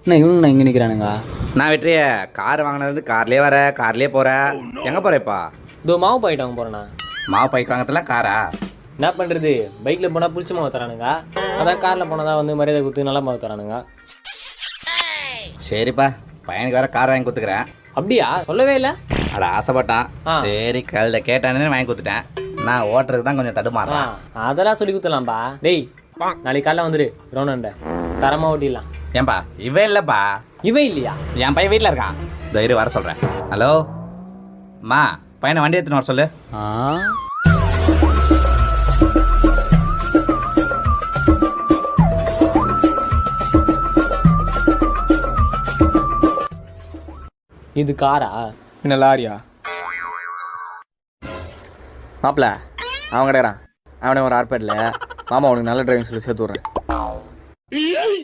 என்ன இவனுங்க இங்கே நிற்கிறானுங்க? நான் வெற்றிய கார் வாங்கினது கார்லேயே வர கார்லேயே போற. எங்கே போகிறேப்பா? இதோ மாவு பாக்கெட் வாங்க போகிறேண்ணா. மாவு பைக் வாங்கறதுல காரா? என்ன பண்ணுறது, பைக்கில் போனால் புளிச்ச மாவு தரானுங்க, அதான் காரில் போனால் தான் வந்து மரியாதை கொடுத்து நல்ல மாவு தரானுங்க. சரிப்பா, பையனுக்கு வேற கார் வாங்கி கொடுத்துக்கிறேன். அப்படியா? சொல்லவே இல்லை. அட ஆசைப்பட்டான். சரி கழுத கேட்டானே வாங்கி கொடுத்துட்டேன். நான் ஓட்டுறதுக்கு தான் கொஞ்சம் தடுமாறேன். அதெல்லாம் சொல்லி கொடுத்துலாம்ப்பா. டேய், நாளைக்கு காலைல வந்துடு கிரௌண்ட் தரமாக ஓட்டிடலாம். ஏன்பா இவன் இல்லைப்பா? இவன் இல்லையா? என் பையன் வீட்டில் இருக்கான். தைரியம் வர சொல்கிறேன். ஹலோ அம்மா, பையனை வண்டி எடுத்துன்னு வர சொல்லு. இது காரா? என்ன லாரியா? மாப்பிள்ள அவன் கிடைக்கிறான். அவனே ஒரு ஆர்பேட்டில் மாமா உனக்கு நல்ல டிரைவிங் சொல்லி சேர்த்து விட்றேன்.